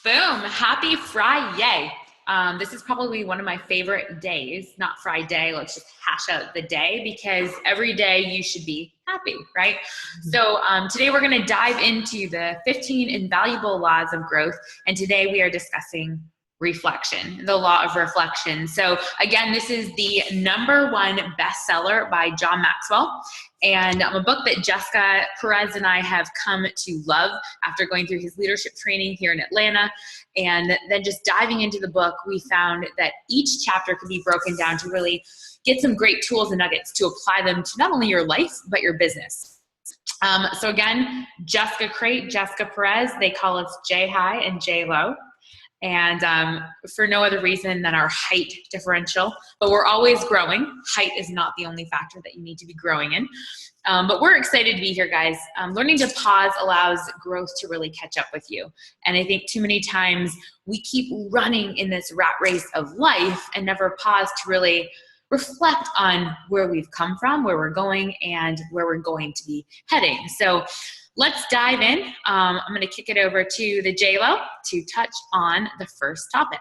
Boom. Happy Friday. This is probably one of my favorite days, not Friday. Let's just hash out the day because every day you should be happy, right? So today we're going to dive into the 15 invaluable laws of growth. And today we are discussing reflection, the law of reflection. So again, this is the #1 bestseller by John Maxwell, and a book that Jessica Perez and I have come to love after going through his leadership training here in Atlanta. And then just diving into the book, we found that each chapter could be broken down to really get some great tools and nuggets to apply them to not only your life, but your business. So again, Jessica Perez, they call us J High and J Low. And for no other reason than our height differential, but we're always growing. Height is not the only factor that you need to be growing in. But we're excited to be here, guys. Learning to pause allows growth to really catch up with you. And I think too many times we keep running in this rat race of life and never pause to really reflect on where we've come from, where we're going, and where we're going to be heading. So let's dive in. I'm going to kick it over to the JLo to touch on the first topic.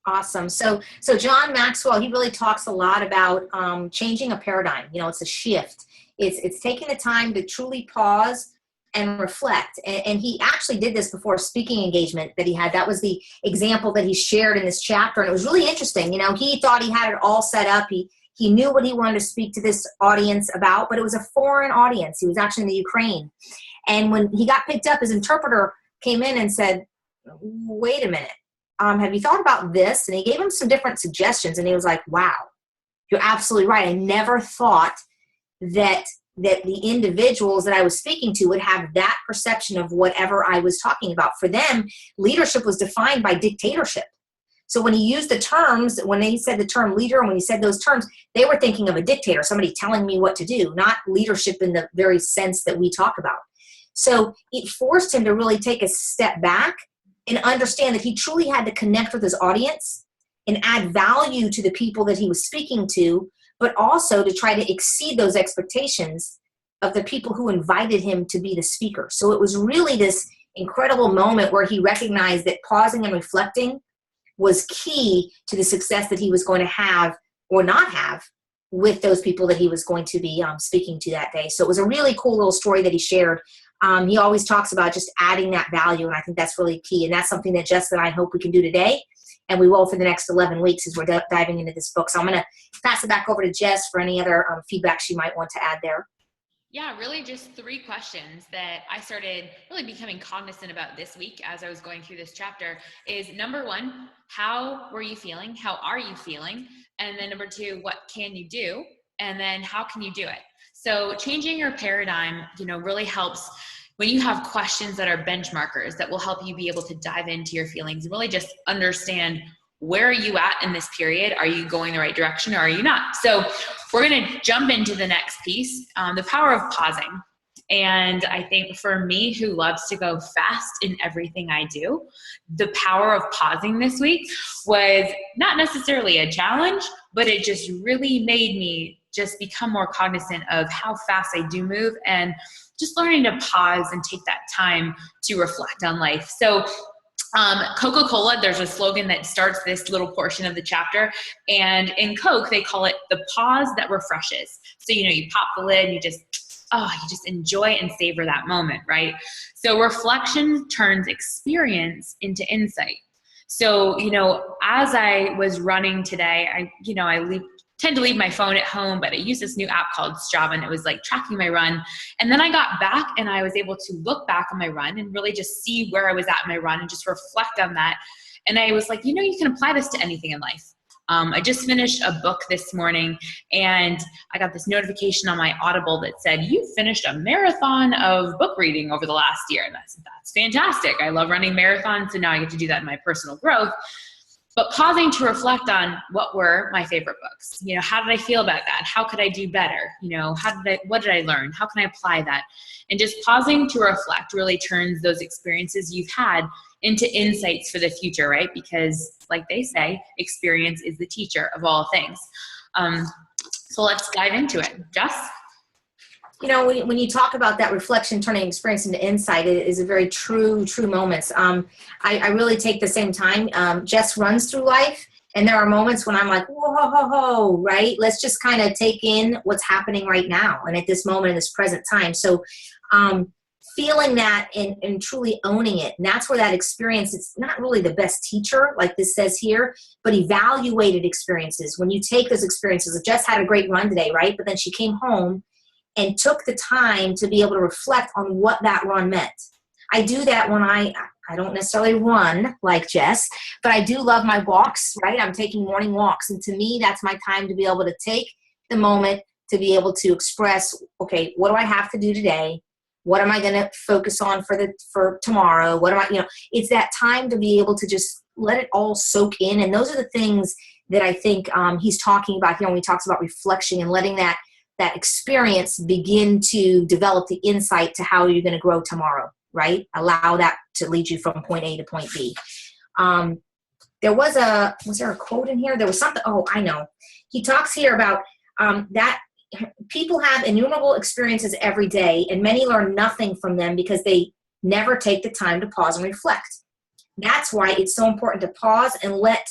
Awesome. So John Maxwell, he really talks a lot about changing a paradigm. You know, it's a shift. It's taking the time to truly pause and reflect. And he actually did this before a speaking engagement that he had. That was the example that he shared in this chapter. And it was really interesting. You know, he thought he had it all set up. He knew what he wanted to speak to this audience about, but it was a foreign audience. He was actually in the Ukraine. And when he got picked up, his interpreter came in and said, wait a minute, have you thought about this? And he gave him some different suggestions. And he was like, wow, you're absolutely right. I never thought that the individuals that I was speaking to would have that perception of whatever I was talking about. For them, leadership was defined by dictatorship. So when he used the terms, when they said the term leader, and when he said those terms, they were thinking of a dictator, somebody telling me what to do, not leadership in the very sense that we talk about. So it forced him to really take a step back and understand that he truly had to connect with his audience and add value to the people that he was speaking to, but also to try to exceed those expectations of the people who invited him to be the speaker. So it was really this incredible moment where he recognized that pausing and reflecting was key to the success that he was going to have or not have with those people that he was going to be speaking to that day. So it was a really cool little story that he shared. He always talks about just adding that value, and I think that's really key. And that's something that Jess and I hope we can do today, and we will for the next 11 weeks as we're diving into this book. So I'm going to pass it back over to Jess for any other feedback she might want to add there. Yeah, really just 3 questions that I started really becoming cognizant about this week as I was going through this chapter is #1, how were you feeling? How are you feeling? And then #2, what can you do? And then how can you do it? So changing your paradigm, really helps when you have questions that are benchmarkers that will help you be able to dive into your feelings and really just understand, where are you at in this period? Are you going the right direction or are you not? So we're going to jump into the next piece, the power of pausing. And I think for me, who loves to go fast in everything I do, the power of pausing this week was not necessarily a challenge, but it just really made me just become more cognizant of how fast I do move and just learning to pause and take that time to reflect on life. So Coca-Cola, there's a slogan that starts this little portion of the chapter, and in Coke, they call it the pause that refreshes. So, you pop the lid and you just enjoy and savor that moment, right? So reflection turns experience into insight. So, as I was running today, I tend to leave my phone at home, but I use this new app called Strava, and it was like tracking my run. And then I got back and I was able to look back on my run and really just see where I was at in my run and just reflect on that. And I was like, you can apply this to anything in life. I just finished a book this morning and I got this notification on my Audible that said, you finished a marathon of book reading over the last year. And that's fantastic. I love running marathons, so now I get to do that in my personal growth. But pausing to reflect on what were my favorite books. How did I feel about that? How could I do better? What did I learn? How can I apply that? And just pausing to reflect really turns those experiences you've had into insights for the future, right? Because like they say, experience is the teacher of all things. So let's dive into it. Jess? You know, when you talk about that reflection turning experience into insight, it is a very true moments. I really take the same time. Jess runs through life, and there are moments when I'm like, whoa, right? Let's just kind of take in what's happening right now and at this moment in this present time. So feeling that and truly owning it. And that's where that experience, it's not really the best teacher, like this says here, but evaluated experiences. When you take those experiences, Jess had a great run today, right? But then she came home and took the time to be able to reflect on what that run meant. I do that when I don't necessarily run like Jess, but I do love my walks, right? I'm taking morning walks. And to me, that's my time to be able to take the moment to be able to express, okay, what do I have to do today? What am I going to focus on for tomorrow? What am I, it's that time to be able to just let it all soak in. And those are the things that I think he's talking about here when he talks about reflection and letting that experience begin to develop the insight to how you're going to grow tomorrow, right? Allow that to lead you from point A to point B. Was there a quote in here? There was something, I know. He talks here about that people have innumerable experiences every day, and many learn nothing from them because they never take the time to pause and reflect. That's why it's so important to pause and let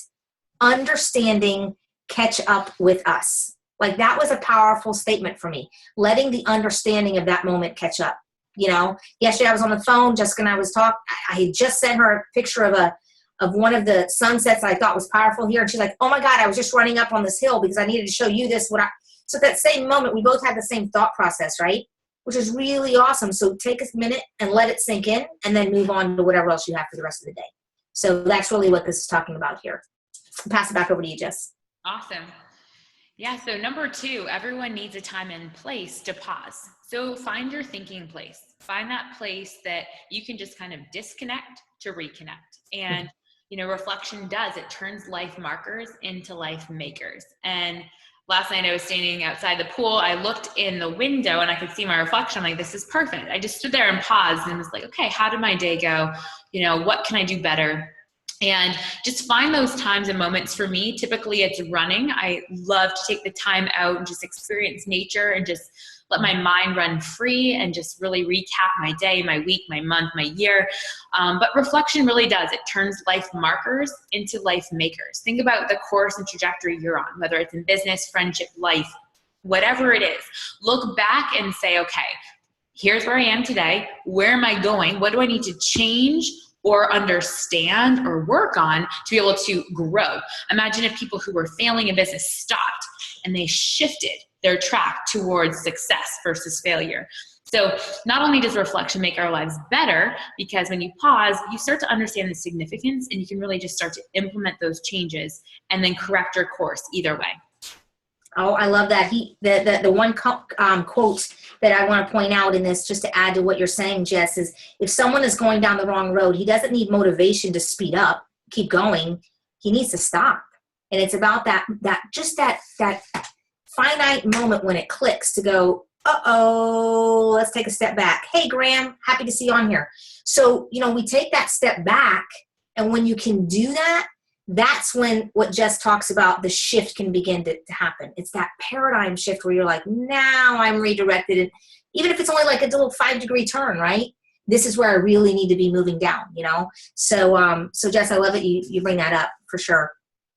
understanding catch up with us. Like, that was a powerful statement for me, letting the understanding of that moment catch up. Yesterday I was on the phone, Jessica and I was talking. I had just sent her a picture of one of the sunsets I thought was powerful here. And she's like, oh my God, I was just running up on this hill because I needed to show you this. So that same moment, we both had the same thought process, right? Which is really awesome. So take a minute and let it sink in, and then move on to whatever else you have for the rest of the day. So that's really what this is talking about here. I'll pass it back over to you, Jess. Awesome. Yeah, so number 2, everyone needs a time and place to pause. So find your thinking place. Find that place that you can just kind of disconnect to reconnect. And, reflection it turns life markers into life makers. And last night I was standing outside the pool. I looked in the window and I could see my reflection. I'm like, this is perfect. I just stood there and paused and was like, okay, how did my day go? What can I do better? And just find those times and moments. For me, typically it's running. I love to take the time out and just experience nature and just let my mind run free and just really recap my day, my week, my month, my year. But reflection really does. It turns life markers into life makers. Think about the course and trajectory you're on, whether it's in business, friendship, life, whatever it is. Look back and say, okay, here's where I am today. Where am I going? What do I need to change or understand or work on to be able to grow? Imagine if people who were failing in business stopped and they shifted their track towards success versus failure. So not only does reflection make our lives better, because when you pause, you start to understand the significance and you can really just start to implement those changes and then correct your course either way. Oh, I love that. The one quote that I want to point out in this, just to add to what you're saying, Jess, is if someone is going down the wrong road, he doesn't need motivation to speed up, keep going. He needs to stop. And it's about that finite moment when it clicks to go, let's take a step back. Hey, Graham, happy to see you on here. So, we take that step back, and when you can do that, that's when what Jess talks about, the shift can begin to happen. It's that paradigm shift where you're like, now I'm redirected. And even if it's only like a little 5-degree turn, right? This is where I really need to be moving down, So Jess, I love that you bring that up for sure.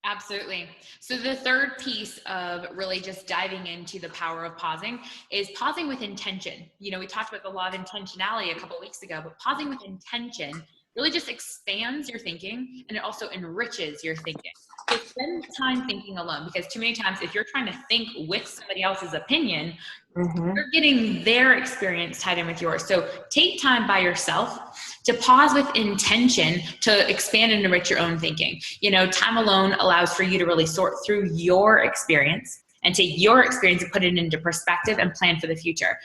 Absolutely. So the third piece of really just diving into the power of pausing is pausing with intention. We talked about the law of intentionality a couple of weeks ago, but pausing with intention really just expands your thinking, and it also enriches your thinking. So spend time thinking alone, because too many times if you're trying to think with somebody else's opinion, you're getting their experience tied in with yours. So take time by yourself to pause with intention to expand and enrich your own thinking. Time alone allows for you to really sort through your experience and take your experience and put it into perspective and plan for the future.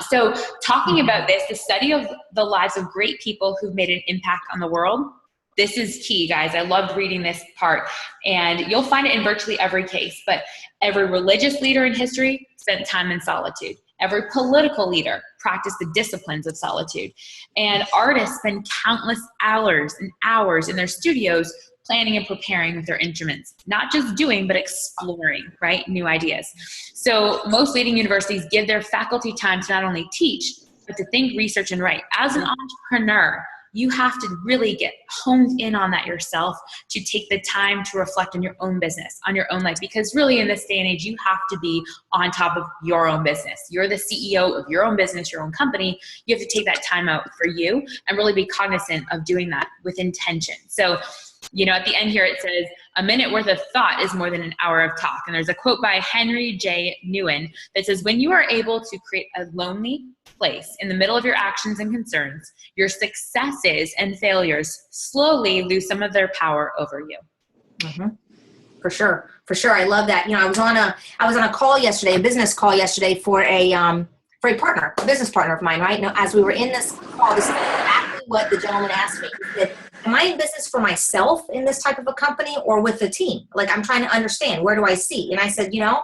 So talking about this, the study of the lives of great people who've made an impact on the world, this is key, guys. I loved reading this part, and you'll find it in virtually every case, but every religious leader in history spent time in solitude. Every political leader practiced the disciplines of solitude. And artists spend countless hours and hours in their studios planning and preparing with their instruments, not just doing, but exploring, right? New ideas. So most leading universities give their faculty time to not only teach, but to think, research, and write. As an entrepreneur, you have to really get honed in on that yourself to take the time to reflect on your own business, on your own life, because really in this day and age, you have to be on top of your own business. You're the CEO of your own business, your own company. You have to take that time out for you and really be cognizant of doing that with intention. So, you know, at the end here, it says, a minute worth of thought is more than an hour of talk. And there's a quote by Henry J. Newen that says, when you are able to create a lonely place in the middle of your actions and concerns, your successes and failures slowly lose some of their power over you. Mm-hmm. For sure. I love that. You know, I was on a call yesterday, a business call yesterday for a partner, a business partner of mine, right? Now, as we were in this call, this is exactly what the gentleman asked me. He said, am I in business for myself in this type of a company or with the team? Like, I'm trying to understand, where do I see? And I said, you know,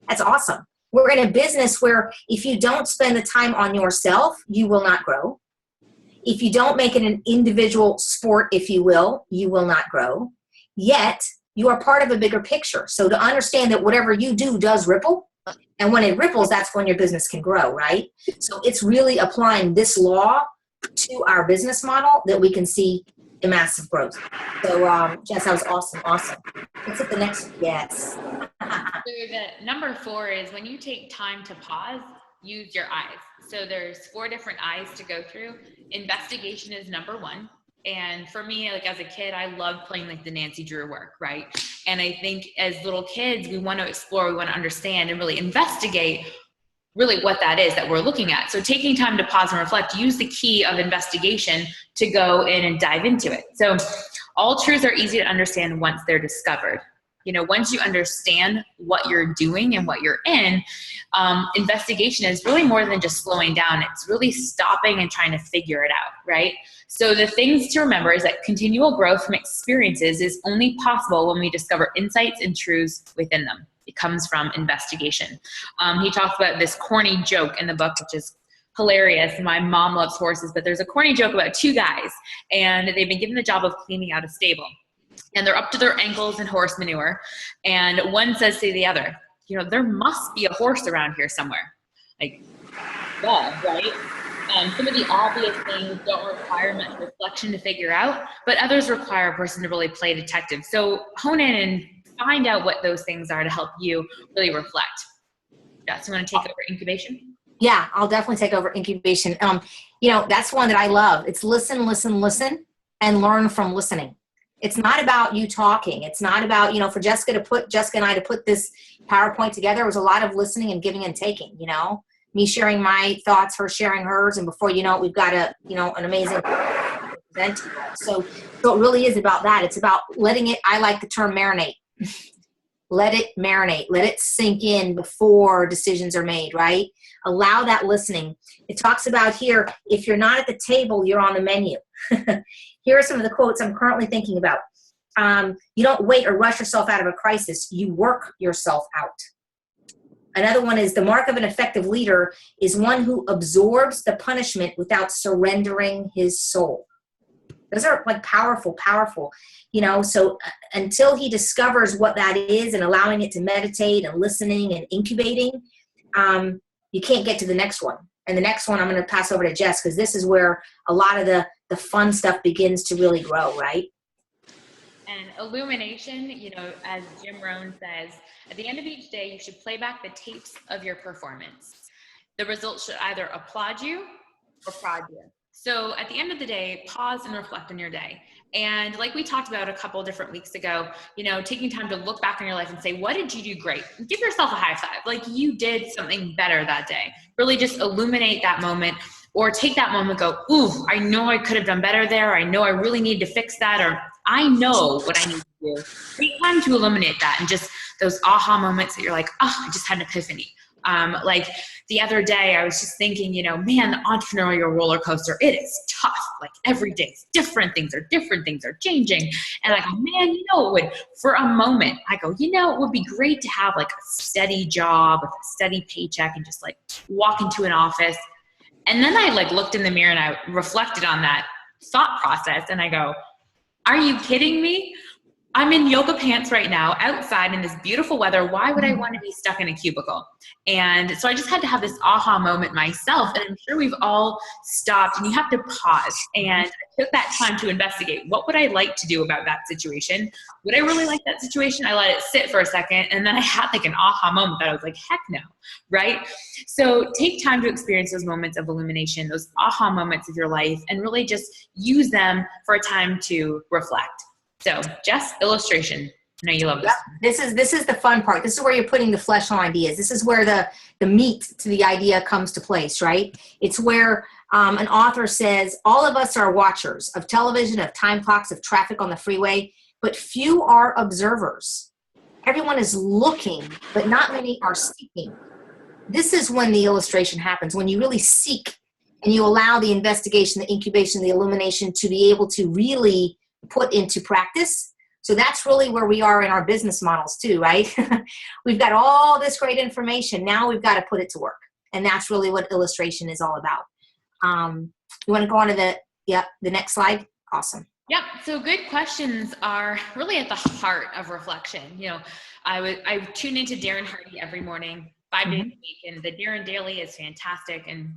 that's awesome. We're in a business where if you don't spend the time on yourself, you will not grow. If you don't make it an individual sport, if you will not grow. Yet, you are part of a bigger picture. So to understand that whatever you do does ripple, and when it ripples, that's when your business can grow, right? So it's really applying this law to our business model that we can see a massive growth. So, Jess, that was awesome. Let's hit the next. Yes. So the number 4 is when you take time to pause, use your eyes. So there's 4 different eyes to go through. Investigation is number 1. And for me, like as a kid, I loved playing like the Nancy Drew work, right? And I think as little kids, we want to explore, we want to understand and really investigate really what that is that we're looking at. So taking time to pause and reflect, use the key of investigation to go in and dive into it. So all truths are easy to understand once they're discovered. You know, once you understand what you're doing and what you're in, investigation is really more than just slowing down. It's really stopping and trying to figure it out, right? So the things to remember is that continual growth from experiences is only possible when we discover insights and truths within them. It comes from investigation. He talks about this corny joke in the book, which is hilarious. My mom loves horses, but there's a corny joke about 2 guys, and they've been given the job of cleaning out a stable. And they're up to their ankles in horse manure. And one says to the other, you know, there must be a horse around here somewhere. Like, yeah, right? Some of the obvious things don't require much reflection to figure out, but others require a person to really play detective. So hone in and find out what those things are to help you really reflect. Jess, you want to take over incubation? Yeah, I'll definitely take over incubation. You know, that's one that I love. It's listen, and learn from listening. It's not about you talking. It's not about, you know, for Jessica and I to put this PowerPoint together, it was a lot of listening and giving and taking, you know, me sharing my thoughts, her sharing hers. And before you know it, we've got an amazing event. So it really is about that. It's about letting it, I like the term marinate. Let it marinate. Let it sink in before decisions are made, right? Allow that listening. It talks about here, if you're not at the table, you're on the menu. Here are some of the quotes I'm currently thinking about. You don't wait or rush yourself out of a crisis. You work yourself out. Another one is the mark of an effective leader is one who absorbs the punishment without surrendering his soul. Those are like powerful, you know, so until he discovers what that is and allowing it to meditate and listening and incubating, you can't get to the next one. And the next one I'm going to pass over to Jess because this is where a lot of the fun stuff begins to really grow, right? And illumination, you know, as Jim Rohn says, at the end of each day, you should play back the tapes of your performance. The results should either applaud you or prod you. So at the end of the day, pause and reflect on your day. And like we talked about a couple different weeks ago, you know, taking time to look back on your life and say, what did you do great? Give yourself a high five. Like you did something better that day. Really just illuminate that moment or take that moment, go, ooh, I know I could have done better there. I know I really need to fix that. Or I know what I need to do. Take time to illuminate that and just those aha moments that you're like, oh, I just had an epiphany. Like the other day I was just thinking, you know, man, the entrepreneurial roller coaster, it is tough. Like every day it's different things are changing. And I go, man, you know, it would, for a moment, I go, you know, it would be great to have like a steady job with a steady paycheck and just like walk into an office. And then I like looked in the mirror and I reflected on that thought process and I go, are you kidding me? I'm in yoga pants right now outside in this beautiful weather. Why would I want to be stuck in a cubicle? And so I just had to have this aha moment myself. And I'm sure we've all stopped, and you have to pause. And I took that time to investigate, what would I like to do about that situation? Would I really like that situation? I let it sit for a second. And then I had like an aha moment that I was like, heck no, right? So take time to experience those moments of illumination, those aha moments of your life, and really just use them for a time to reflect. So, Jess, illustration. I know you love this. Yep. This is the fun part. This is where you're putting the flesh on ideas. This is where the meat to the idea comes to place, right? It's where an author says, all of us are watchers of television, of time clocks, of traffic on the freeway, but few are observers. Everyone is looking, but not many are seeking. This is when the illustration happens, when you really seek and you allow the investigation, the incubation, the illumination to be able to really put into practice. So that's really where we are in our business models too, right? We've got all this great information. Now we've got to put it to work. And that's really what illustration is all about. You want to go on to the next slide? Awesome. Yep. So good questions are really at the heart of reflection. You know, I tune into Darren Hardy every morning, 5 days a week, and the Darren Daily is fantastic. And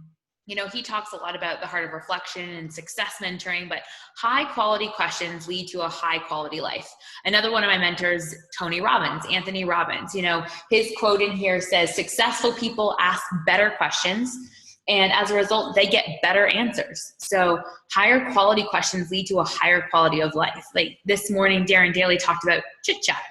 you know, he talks a lot about the heart of reflection and success mentoring, but high quality questions lead to a high quality life. Another one of my mentors, Anthony Robbins, you know, his quote in here says, successful people ask better questions, and as a result, they get better answers. So higher quality questions lead to a higher quality of life. Like this morning, Darren Daly talked about chit chat.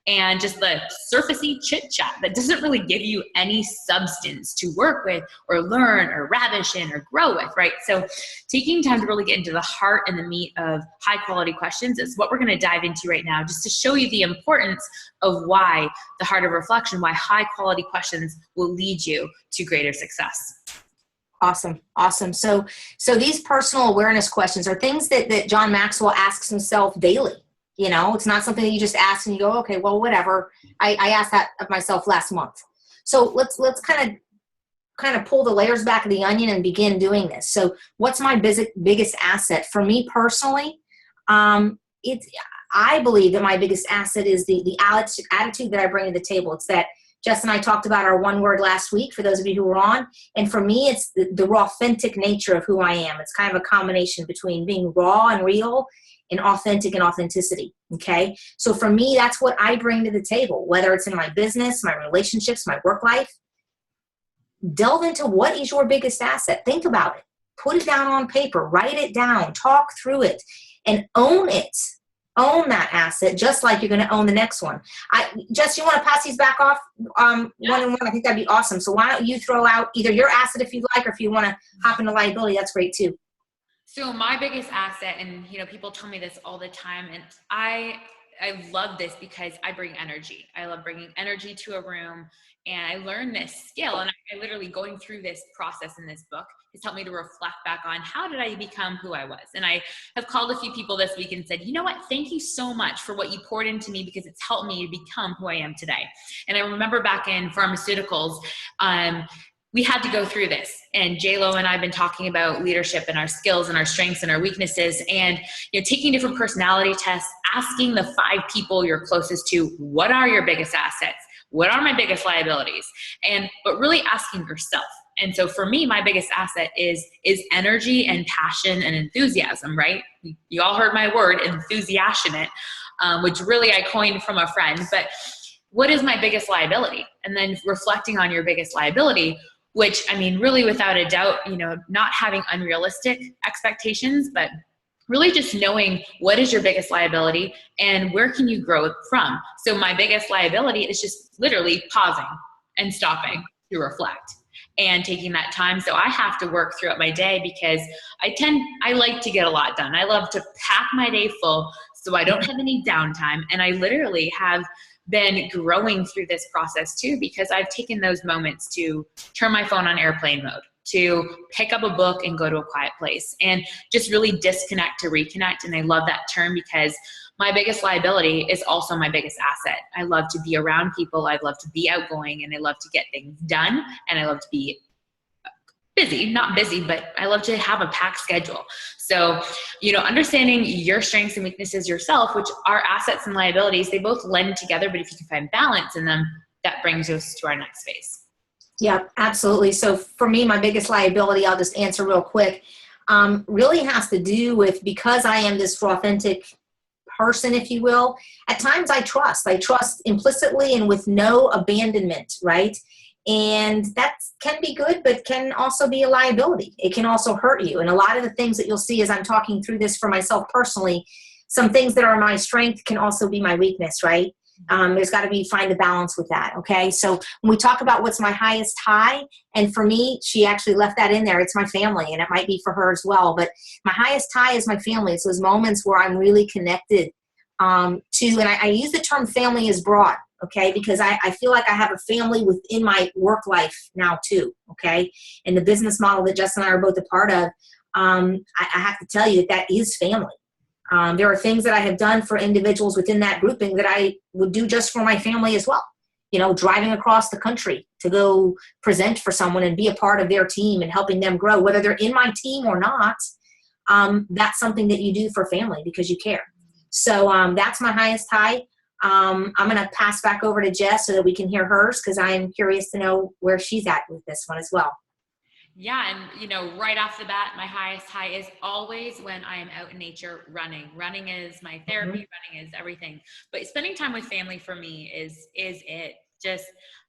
And just the surfacey chit chat that doesn't really give you any substance to work with or learn or ravish in or grow with, right? So taking time to really get into the heart and the meat of high quality questions is what we're going to dive into right now, just to show you the importance of why the heart of reflection, why high quality questions will lead you to greater success. Awesome. Awesome. So these personal awareness questions are things that John Maxwell asks himself daily. You know, it's not something that you just ask and you go, okay, well, whatever. I asked that of myself last month. So let's kind of pull the layers back of the onion and begin doing this. So what's my biggest asset? For me personally, I believe that my biggest asset is the attitude that I bring to the table. It's that Jess and I talked about our one word last week, for those of you who were on. And for me, it's the raw, authentic nature of who I am. It's kind of a combination between being raw and real and authentic and authenticity, okay? So for me, that's what I bring to the table, whether it's in my business, my relationships, my work life. Delve into what is your biggest asset. Think about it. Put it down on paper. Write it down. Talk through it. And own it. Own that asset, just like you're going to own the next one. Jess, you want to pass these back off one and one? I think that'd be awesome. So why don't you throw out either your asset if you'd like, or if you want to hop into liability, that's great too. So my biggest asset, and you know, people tell me this all the time, and I love this because I bring energy. I love bringing energy to a room, and I learned this skill, and I literally going through this process in this book has helped me to reflect back on how did I become who I was. And I have called a few people this week and said, you know what, thank you so much for what you poured into me, because it's helped me to become who I am today. And I remember back in pharmaceuticals, we had to go through this, and J-Lo and I have been talking about leadership and our skills and our strengths and our weaknesses, and you know, taking different personality tests, asking the 5 people you're closest to, what are your biggest assets? What are my biggest liabilities? But really asking yourself. And so for me, my biggest asset is energy and passion and enthusiasm, right? You all heard my word, enthusiastic, which really I coined from a friend. But what is my biggest liability? And then reflecting on your biggest liability, which, I mean, really without a doubt, you know, not having unrealistic expectations, but really just knowing what is your biggest liability and where can you grow from. So my biggest liability is just literally pausing and stopping to reflect and taking that time. So I have to work throughout my day because I like to get a lot done. I love to pack my day full so I don't have any downtime. And I literally have been growing through this process too, because I've taken those moments to turn my phone on airplane mode, to pick up a book and go to a quiet place and just really disconnect to reconnect. And I love that term because my biggest liability is also my biggest asset. I love to be around people. I love to be outgoing, and I love to get things done. And I love to be busy, not busy, but I love to have a packed schedule. So, understanding your strengths and weaknesses yourself, which are assets and liabilities, they both lend together, but if you can find balance in them, that brings us to our next phase. Yeah, absolutely. So for me, my biggest liability, I'll just answer real quick, really has to do with, because I am this authentic person, if you will, at times I trust implicitly and with no abandonment, right? And that can be good, but can also be a liability. It can also hurt you. And a lot of the things that you'll see as I'm talking through this for myself personally, some things that are my strength can also be my weakness, right? There's got to be, find a balance with that. Okay. So when we talk about what's my highest high, and for me, she actually left that in there. It's my family, and it might be for her as well. But my highest high is my family. It's those moments where I'm really connected to, and I use the term family as broad. Okay. Because I feel like I have a family within my work life now too. Okay. And the business model that Jess and I are both a part of, I have to tell you that is family. There are things that I have done for individuals within that grouping that I would do just for my family as well. Driving across the country to go present for someone and be a part of their team and helping them grow, whether they're in my team or not. That's something that you do for family because you care. So that's my highest high. I'm going to pass back over to Jess so that we can hear hers, because I am curious to know where she's at with this one as well. Yeah. And, right off the bat, my highest high is always when I am out in nature running. Running is my therapy. Running is everything. But spending time with family for me is it. Just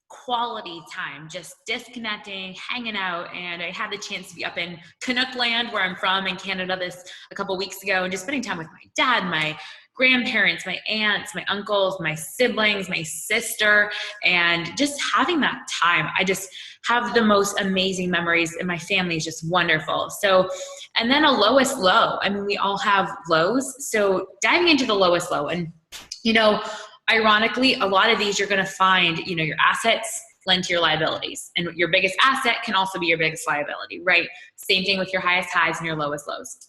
quality time, just disconnecting, hanging out. And I had the chance to be up in Canuck land, where I'm from in Canada, a couple weeks ago, and just spending time with my dad, my grandparents, my aunts, my uncles, my siblings, my sister, and just having that time. I just have the most amazing memories, and my family is just wonderful. So, and then a lowest low. I mean, we all have lows. So diving into the lowest low, and, ironically, a lot of these you're going to find, your assets lend to your liabilities, and your biggest asset can also be your biggest liability, right? Same thing with your highest highs and your lowest lows.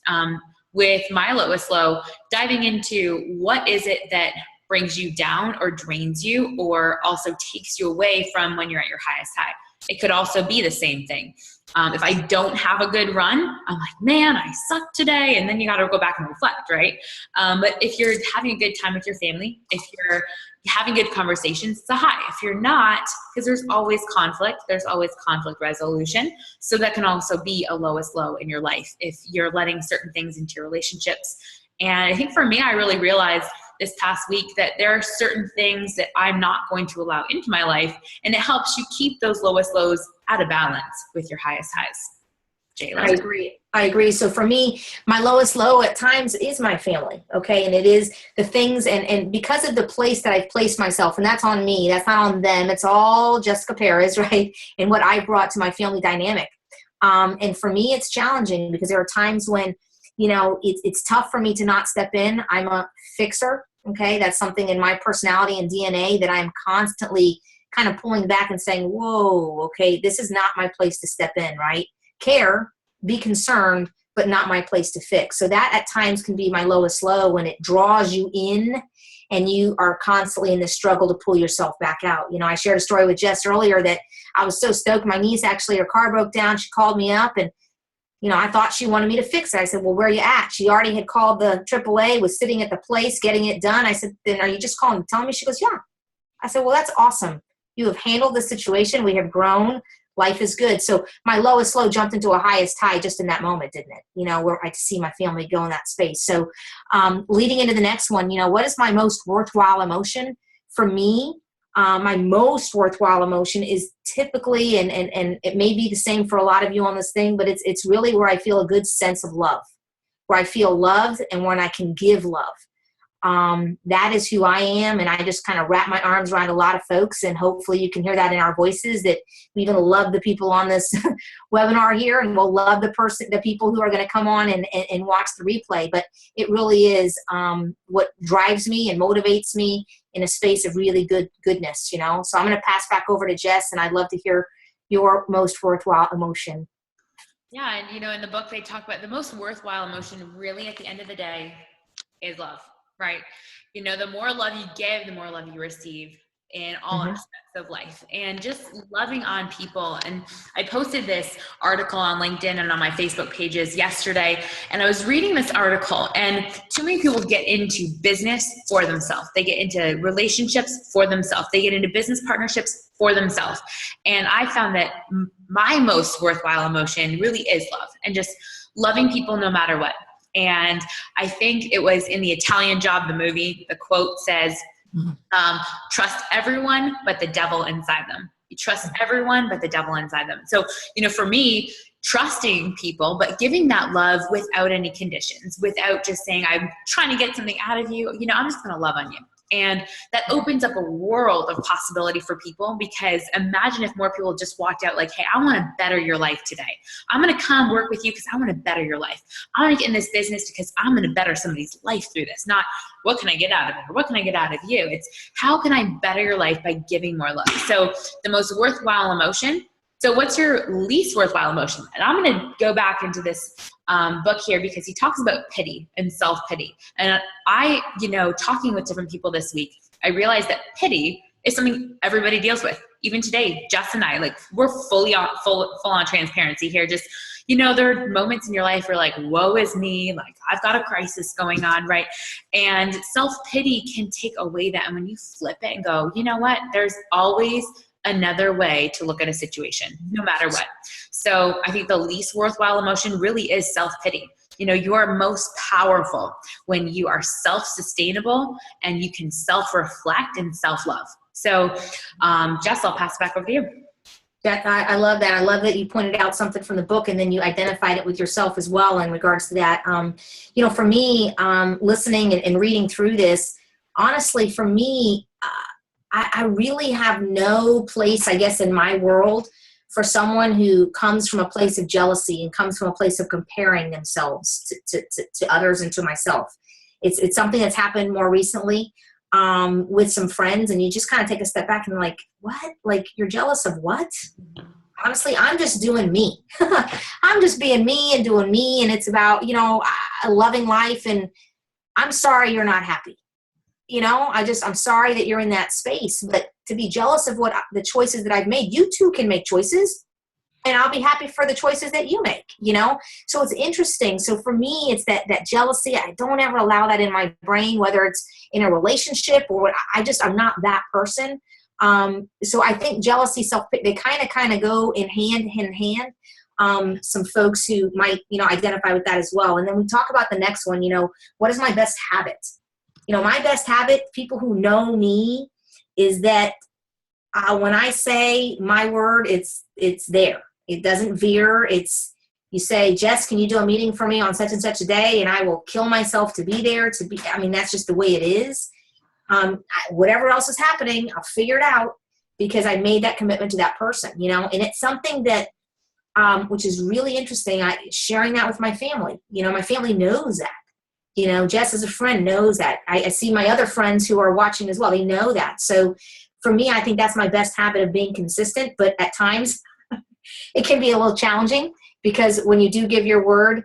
With my lowest low, diving into what is it that brings you down or drains you, or also takes you away from when you're at your highest high. It could also be the same thing. If I don't have a good run, I'm like, man, I suck today. And then you got to go back and reflect, right? But if you're having a good time with your family, if you're having good conversations, it's a high. If you're not, because there's always conflict resolution. So that can also be a lowest low in your life if you're letting certain things into your relationships. And I think for me, I really realized this past week that there are certain things that I'm not going to allow into my life, and it helps you keep those lowest lows out of balance with your highest highs. Jayla? I agree. So for me, my lowest low at times is my family. Okay. And it is the things, and because of the place that I've placed myself, and that's on me, that's not on them. It's all Jessica Perez, right? And what I brought to my family dynamic. And for me, it's challenging because there are times when, it's tough for me to not step in. I'm a fixer. Okay. That's something in my personality and DNA that I'm constantly kind of pulling back and saying, whoa, okay, this is not my place to step in, right? Care, be concerned, but not my place to fix. So that at times can be my lowest low, when it draws you in and you are constantly in the struggle to pull yourself back out. I shared a story with Jess earlier that I was so stoked. My niece, actually, her car broke down. She called me up, and I thought she wanted me to fix it. I said, well, where are you at? She already had called the AAA, was sitting at the place getting it done. I said, then are you just calling to tell me? She goes, yeah. I said, well, that's awesome. You have handled the situation. We have grown. Life is good. So my lowest low jumped into a highest high just in that moment, didn't it? Where I could see my family go in that space. So leading into the next one, what is my most worthwhile emotion? For me, my most worthwhile emotion is typically, and it may be the same for a lot of you on this thing, but it's really where I feel a good sense of love, where I feel loved and when I can give love. That is who I am. And I just kind of wrap my arms around a lot of folks, and hopefully you can hear that in our voices, that we even love the people on this webinar here, and we'll love the people who are going to come on and watch the replay. But it really is what drives me and motivates me in a space of really goodness, So I'm going to pass back over to Jess, and I'd love to hear your most worthwhile emotion. Yeah. And, in the book, they talk about the most worthwhile emotion really at the end of the day is love. Right. The more love you give, the more love you receive. in all aspects of life, and just loving on people. And I posted this article on LinkedIn and on my Facebook pages yesterday, and I was reading this article, and too many people get into business for themselves. They get into relationships for themselves. They get into business partnerships for themselves. And I found that my most worthwhile emotion really is love, and just loving people no matter what. And I think it was in the Italian Job, the movie, the quote says, trust everyone but the devil inside them. You trust everyone but the devil inside them. So, for me, trusting people, but giving that love without any conditions, without just saying, I'm trying to get something out of you, I'm just going to love on you. And that opens up a world of possibility for people, because imagine if more people just walked out like, hey, I want to better your life today. I'm going to come work with you because I want to better your life. I want to get in this business because I'm going to better somebody's life through this. Not what can I get out of it or what can I get out of you? It's how can I better your life by giving more love? So the most worthwhile emotion. So what's your least worthwhile emotion? And I'm going to go back into this book here, because he talks about pity and self-pity. And I, talking with different people this week, I realized that pity is something everybody deals with. Even today, Jess and I, we're full on transparency here. Just, there are moments in your life where woe is me, I've got a crisis going on, right? And self-pity can take away that. And when you flip it and go, you know what, there's always another way to look at a situation, no matter what. So I think the least worthwhile emotion really is self-pity. You are most powerful when you are self-sustainable and you can self-reflect and self-love. So Jess, I'll pass it back over to you. Beth, I love that. I love that you pointed out something from the book and then you identified it with yourself as well in regards to that. For me, listening and reading through this, honestly, for me, I really have no place, I guess, in my world for someone who comes from a place of jealousy and comes from a place of comparing themselves to others and to myself. It's something that's happened more recently with some friends, and you just kind of take a step back and what? You're jealous of what? Honestly, I'm just doing me. I'm just being me and doing me, and it's about, loving life, and I'm sorry you're not happy. I'm sorry that you're in that space, but to be jealous of what the choices that I've made, you too can make choices, and I'll be happy for the choices that you make, So it's interesting. So for me, it's that jealousy. I don't ever allow that in my brain, whether it's in a relationship or what. I'm not that person. So I think jealousy, self-pity, they kind of go in hand. Some folks who might, identify with that as well. And then we talk about the next one, what is my best habit? My best habit, people who know me, is that when I say my word, it's there. It doesn't veer. You say, Jess, can you do a meeting for me on such and such a day? And I will kill myself to be there. That's just the way it is. Whatever else is happening, I'll figure it out because I made that commitment to that person, and it's something that, which is really interesting. Sharing that with my family, my family knows that. Jess as a friend knows that. I see my other friends who are watching as well. They know that. So for me, I think that's my best habit of being consistent. But at times it can be a little challenging because when you do give your word,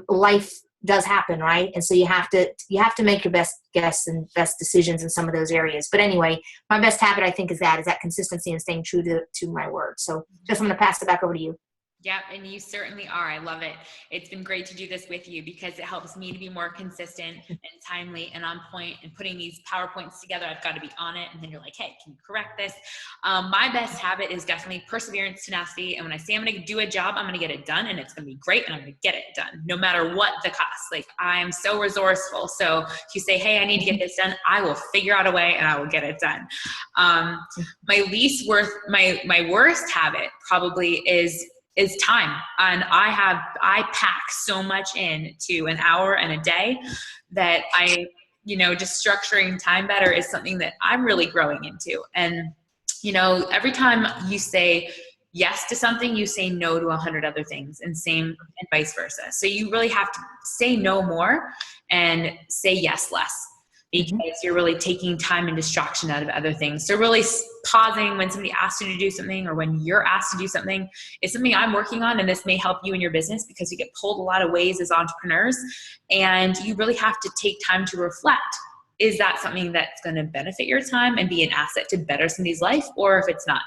life does happen, right? And so you have to make your best guess and best decisions in some of those areas. But anyway, my best habit, I think, is that consistency and staying true to my word. So just I'm going to pass it back over to you. Yeah, and you certainly are. I love it. It's been great to do this with you because it helps me to be more consistent and timely and on point, and putting these PowerPoints together. I've got to be on it. And then you're like, hey, can you correct this? My best habit is definitely perseverance, tenacity. And when I say I'm going to do a job, I'm going to get it done, and it's going to be great, and I'm going to get it done no matter what the cost. I'm so resourceful. So if you say, hey, I need to get this done, I will figure out a way and I will get it done. My worst habit probably is time. And I pack so much into an hour and a day that just structuring time better is something that I'm really growing into. And, every time you say yes to something, you say no to 100 other things, and vice versa. So you really have to say no more and say yes less, because you're really taking time and distraction out of other things. So really pausing when somebody asks you to do something or when you're asked to do something is something I'm working on, and this may help you in your business because we get pulled a lot of ways as entrepreneurs, and you really have to take time to reflect. is that something that's going to benefit your time and be an asset to better somebody's life, or if it's not?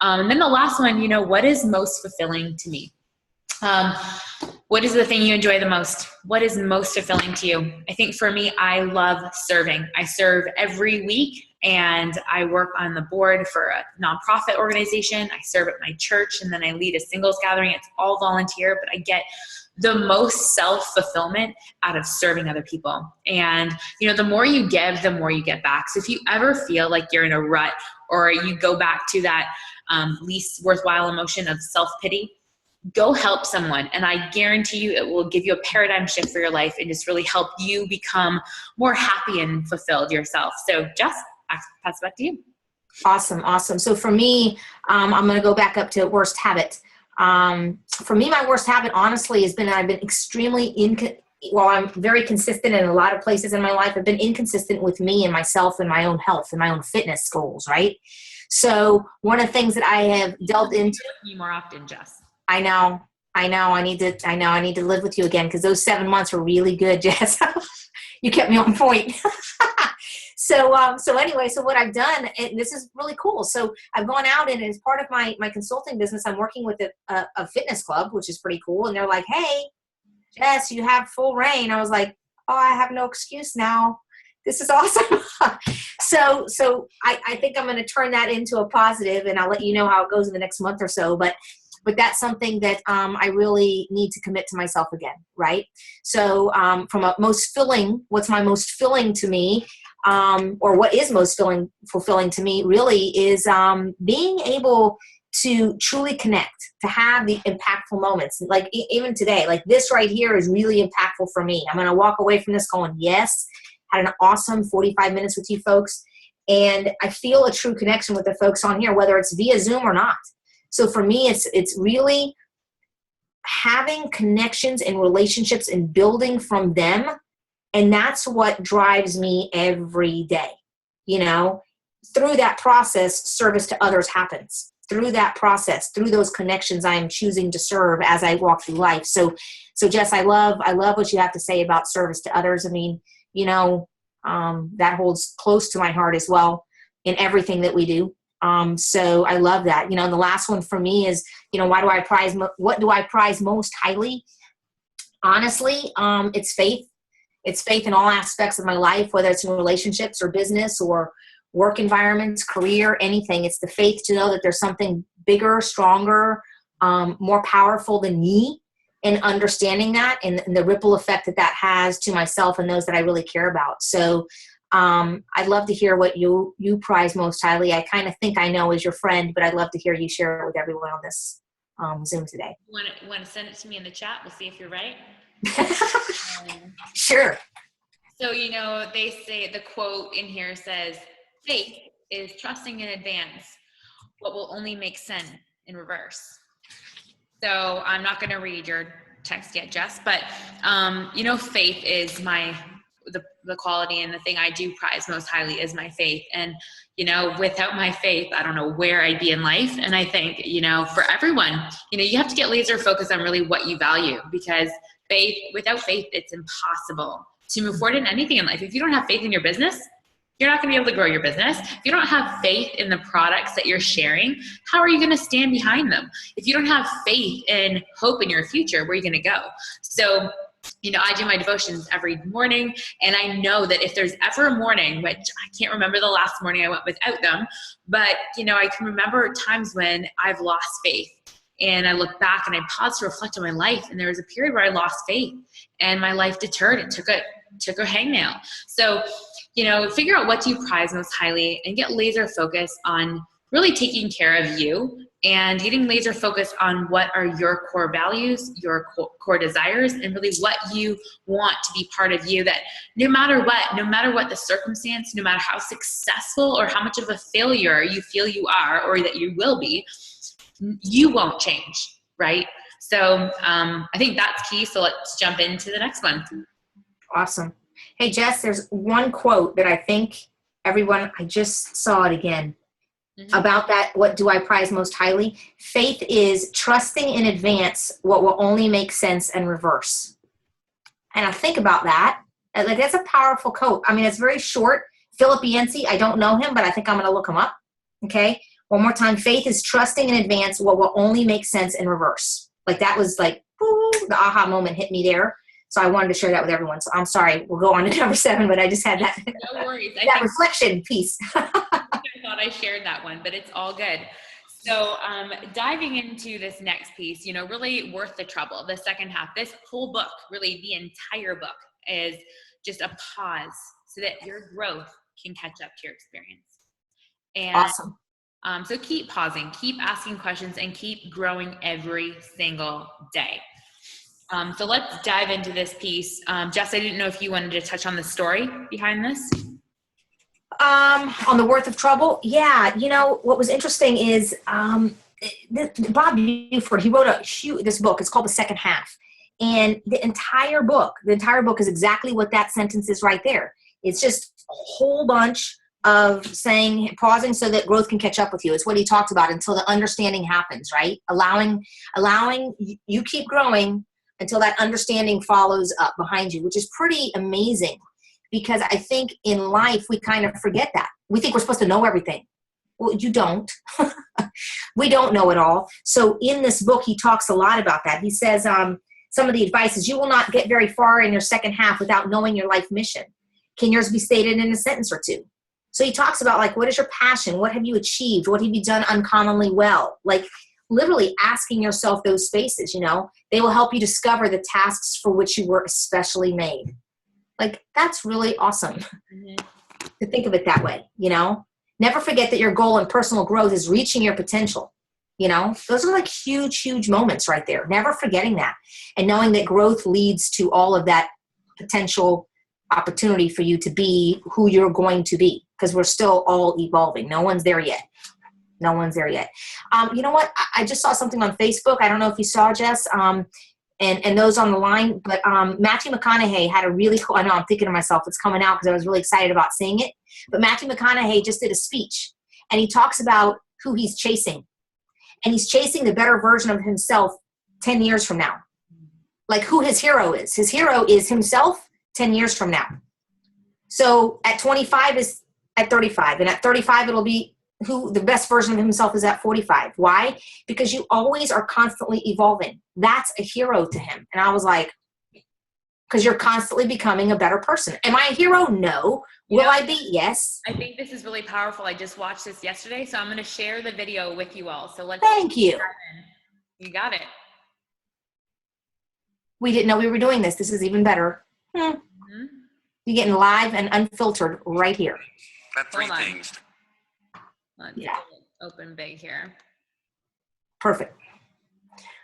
And then the last one, what is most fulfilling to me? What is the thing you enjoy the most? What is most fulfilling to you? I think for me, I love serving. I serve every week, and I work on the board for a nonprofit organization. I serve at my church, and then I lead a singles gathering. It's all volunteer, but I get the most self-fulfillment out of serving other people. And, the more you give, the more you get back. So if you ever feel like you're in a rut, or you go back to that least worthwhile emotion of self-pity, go help someone. And I guarantee you it will give you a paradigm shift for your life and just really help you become more happy and fulfilled yourself. So Jess, pass it back to you. Awesome. So for me, I'm going to go back up to worst habit. For me, my worst habit, honestly, has been that I've been extremely while I'm very consistent in a lot of places in my life, I've been inconsistent with me and myself and my own health and my own fitness goals, right? So one of the things that I have delved into more often, Jess. I know. I need to live with you again, because those 7 months were really good, Jess. You kept me on point. So what I've done, and this is really cool. So I've gone out, and as part of my consulting business, I'm working with a fitness club, which is pretty cool. And they're like, "Hey, Jess, you have full reign." I was like, "Oh, I have no excuse now. This is awesome." So I think I'm going to turn that into a positive, and I'll let you know how it goes in the next month or so. But that's something that I really need to commit to myself again, right? So what's my most filling to me, or what is most fulfilling to me really is being able to truly connect, to have the impactful moments. Like even today, like this right here is really impactful for me. I'm going to walk away from this going, yes, had an awesome 45 minutes with you folks. And I feel a true connection with the folks on here, whether it's via Zoom or not. So for me, it's really having connections and relationships and building from them. And that's what drives me every day. Through that process, service to others happens. Through that process, through those connections, I am choosing to serve as I walk through life. So Jess, I love what you have to say about service to others. I mean, that holds close to my heart as well in everything that we do. So I love that. And the last one for me is, what do I prize most highly? Honestly, it's faith. It's faith in all aspects of my life, whether it's in relationships or business or work environments, career, anything. It's the faith to know that there's something bigger, stronger, more powerful than me, and understanding that and the ripple effect that has to myself and those that I really care about. So I'd love to hear what you prize most highly. I kind of think I know as your friend, but I'd love to hear you share it with everyone on this Zoom today. Want to send it to me in the chat? We'll see if you're right. Sure. So, they say, the quote in here says, faith is trusting in advance what will only make sense in reverse. So I'm not going to read your text yet, Jess, but, faith is the quality, and the thing I do prize most highly is my faith. And, without my faith, I don't know where I'd be in life. And I think, for everyone, you have to get laser focused on really what you value, because without faith, it's impossible to move forward in anything in life. If you don't have faith in your business, you're not going to be able to grow your business. If you don't have faith in the products that you're sharing, how are you going to stand behind them? If you don't have faith and hope in your future, where are you going to go? So, I do my devotions every morning, and I know that if there's ever a morning, which I can't remember the last morning I went without them, but, I can remember times when I've lost faith. And I look back and I pause to reflect on my life. And there was a period where I lost faith and my life deterred. It took a hangnail. So, figure out what do you prize most highly and get laser focused on really taking care of you and getting laser focused on what are your core values, your core desires, and really what you want to be part of you, that no matter what the circumstance, no matter how successful or how much of a failure you feel you are or that you will be, you won't change, right? So I think that's key. So let's jump into the next one. Awesome. Hey, Jess, there's one quote that I think everyone, I just saw it again, about that. What do I prize most highly? Faith is trusting in advance what will only make sense and reverse. And I think about that, Like, that's a powerful quote. I mean, it's very short. Philip Yancey, I don't know him, but I think I'm going to look him up. Okay. One more time. Faith is trusting in advance what will only make sense in reverse. Like, that was like, whoo, the aha moment hit me there. So I wanted to share that with everyone. So I'm sorry. We'll go on to number 7, but I just had that, No worries. that reflection piece. I thought I shared that one, but it's all good. So diving into this next piece, really worth the trouble. The second half, this whole book, really the entire book, is just a pause so that your growth can catch up to your experience. And awesome. So keep pausing, keep asking questions, and keep growing every single day. So let's dive into this piece. Jess, I didn't know if you wanted to touch on the story behind this. On the worth of trouble. Yeah. What was interesting is, Bob Buford, he wrote this book. It's called The Second Half. And the entire book is exactly what that sentence is right there. It's just a whole bunch of pausing so that growth can catch up with you. It's what he talked about until the understanding happens, right? Allowing you keep growing until that understanding follows up behind you, which is pretty amazing. Because I think in life, we kind of forget that. We think we're supposed to know everything. Well, you don't. We don't know it all. So in this book, he talks a lot about that. He says some of the advice is, you will not get very far in your second half without knowing your life mission. Can yours be stated in a sentence or two? So he talks about, like, what is your passion? What have you achieved? What have you done uncommonly well? Like, literally asking yourself those spaces, they will help you discover the tasks for which you were especially made. Like, that's really awesome to think of it that way, Never forget that your goal in personal growth is reaching your potential, Those are like huge, huge moments right there. Never forgetting that. And knowing that growth leads to all of that potential opportunity for you to be who you're going to be, because we're still all evolving. No one's there yet. You know what? I just saw something on Facebook. I don't know if you saw, Jess. And those on the line, but Matthew McConaughey had a really cool, I know I'm thinking to myself, it's coming out because I was really excited about seeing it, but Matthew McConaughey just did a speech, and he talks about who he's chasing, and he's chasing the better version of himself 10 years from now. Like, who his hero is. His hero is himself 10 years from now. So at 25 is at 35, and at 35 it'll be who the best version of himself is at 45. Why? Because you always are constantly evolving. That's a hero to him. And I was like, because you're constantly becoming a better person. Am I a hero? No. Will I be? Yes. I think this is really powerful. I just watched this yesterday, so I'm going to share the video with you all. So let's. Thank you. You got it. We didn't know we were doing this. This is even better. You're getting live and unfiltered right here. Got 3 things. Let's open big here. Perfect.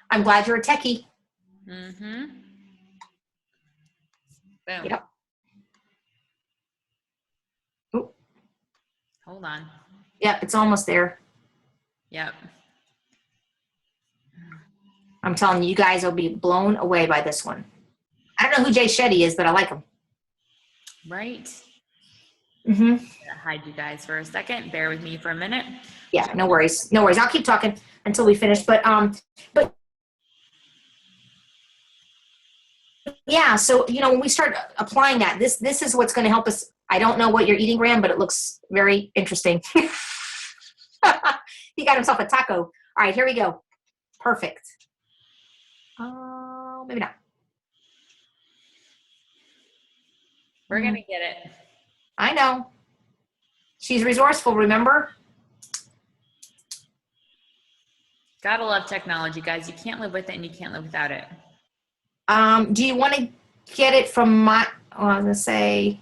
I'm glad you're a techie. Boom. Yep. Oh. Hold on. Yep, it's almost there. Yep. I'm telling you, you guys will be blown away by this one. I don't know who Jay Shetty is, but I like him. Right. I'm gonna hide you guys for a second. Bear with me for a minute. Yeah, no worries. No worries. I'll keep talking until we finish. But yeah, so when we start applying that, this is what's going to help us. I don't know what you're eating, Graham, but it looks very interesting. He got himself a taco. All right, here we go. Perfect. Maybe not. We're gonna get it. I know. She's resourceful, remember? Gotta love technology, guys. You can't live with it and you can't live without it. Do you want to get it from I was going to say,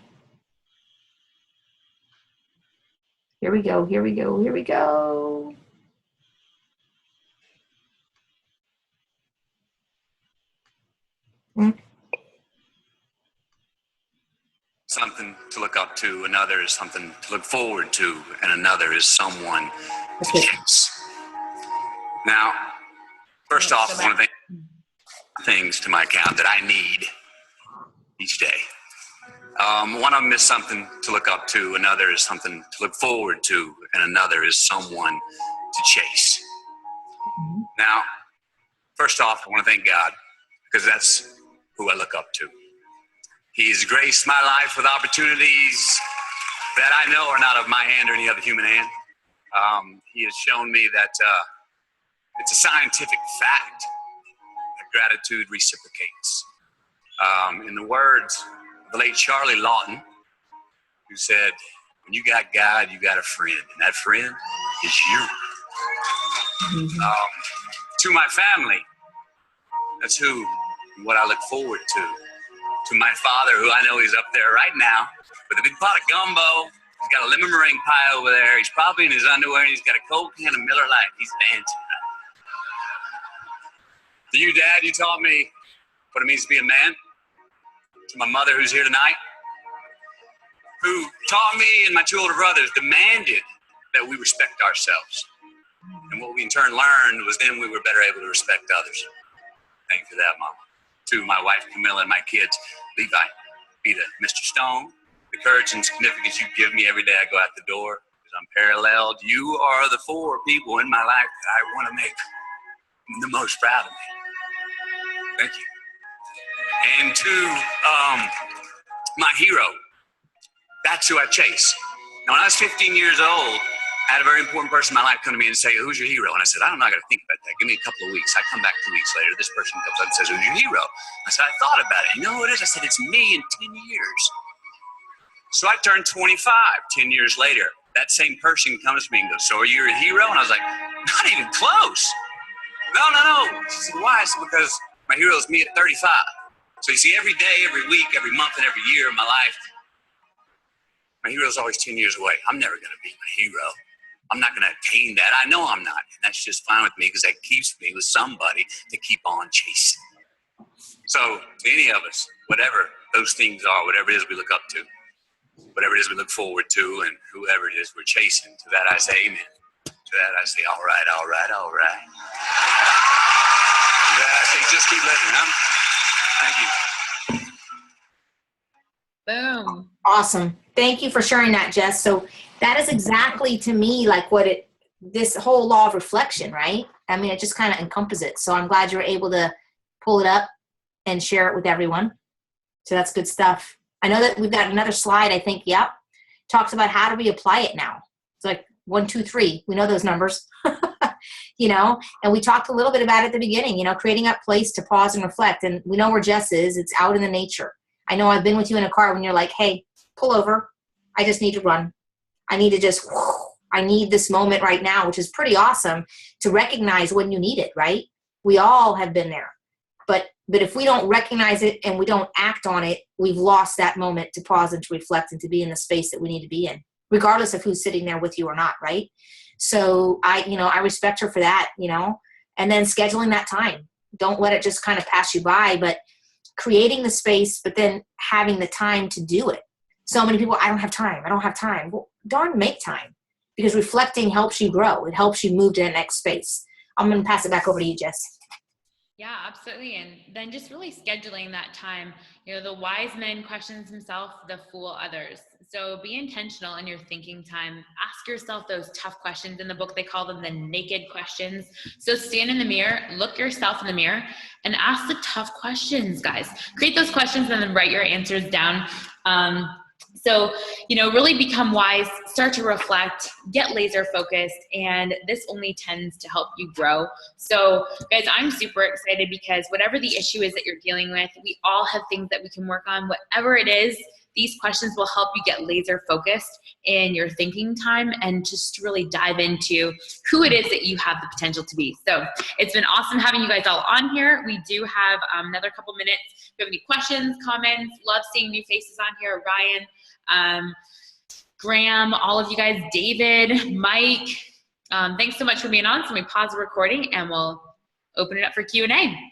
here we go. Something to look up to, another is something to look forward to, and another is someone to chase. Now, first off, one of the things to my account that I need each day. One of them is something to look up to, another is something to look forward to, and another is someone to chase. Now, first off, I want to thank God, because that's who I look up to. He has graced my life with opportunities that I know are not of my hand or any other human hand. He has shown me that it's a scientific fact that gratitude reciprocates. In the words of the late Charlie Lawton, who said, when you got God, you got a friend, and that friend is you. To my family, that's what I look forward to. To my father, who I know he's up there right now with a big pot of gumbo. He's got a lemon meringue pie over there. He's probably in his underwear, and he's got a cold can of Miller Lite. He's dancing. To you, Dad, you taught me what it means to be a man. To my mother, who's here tonight, who taught me and my two older brothers, demanded that we respect ourselves. And what we in turn learned was then we were better able to respect others. Thank you for that, Mama. To my wife, Camilla, and my kids, Levi, Peter, Mr. Stone, the courage and significance you give me every day I go out the door, because I'm paralleled. You are the four people in my life that I want to make the most proud of me. Thank you. And to my hero, that's who I chase. Now, when I was 15 years old, I had a very important person in my life come to me and say, who's your hero? And I said, I'm not going to think about that. Give me a couple of weeks. I come back 2 weeks later. This person comes up and says, who's your hero? I said, I thought about it. You know who it is? I said, it's me in 10 years. So I turned 25 10 years later. That same person comes to me and goes, so are you a hero? And I was like, not even close. No. She said, why? I said, because my hero is me at 35. So you see, every day, every week, every month, and every year of my life, my hero is always 10 years away. I'm never going to be my hero. I'm not going to attain that. I know I'm not. And that's just fine with me, because that keeps me with somebody to keep on chasing. So to any of us, whatever those things are, whatever it is we look up to, whatever it is we look forward to, and whoever it is we're chasing, to that I say amen. To that I say, all right. To that I say, just keep living, huh? Thank you. Boom. Awesome. Thank you for sharing that, Jess. So that is exactly, to me, like this whole law of reflection, right? I mean, it just kind of encompasses it. So I'm glad you were able to pull it up and share it with everyone. So that's good stuff. I know that we've got another slide, I think. Yep. Talks about how do we apply it now. It's like 1, 2, 3. We know those numbers, and we talked a little bit about it at the beginning, creating a place to pause and reflect. And we know where Jess is. It's out in the nature. I know I've been with you in a car when you're like, hey, pull over. I just need to run. I need to I need this moment right now, which is pretty awesome to recognize when you need it, right? We all have been there. But if we don't recognize it and we don't act on it, we've lost that moment to pause and to reflect and to be in the space that we need to be in, regardless of who's sitting there with you or not, right? So I respect her for that, and then scheduling that time. Don't let it just kind of pass you by, but creating the space, but then having the time to do it. So many people, I don't have time. Well, darn, make time, because reflecting helps you grow. It helps you move to the next space. I'm going to pass it back over to you, Jess. Yeah, absolutely. And then just really scheduling that time. The wise man questions himself, the fool others. So be intentional in your thinking time. Ask yourself those tough questions. In the book, they call them the naked questions. So stand in the mirror, look yourself in the mirror, and ask the tough questions, guys. Create those questions and then write your answers down. So, really become wise, start to reflect, get laser focused, and this only tends to help you grow. So, guys, I'm super excited because whatever the issue is that you're dealing with, we all have things that we can work on. Whatever it is, these questions will help you get laser focused in your thinking time and just really dive into who it is that you have the potential to be. So it's been awesome having you guys all on here. We do have another couple minutes. If you have any questions, comments, love seeing new faces on here. Ryan, Graham, all of you guys, David, Mike, thanks so much for being on. So we pause the recording and we'll open it up for Q&A.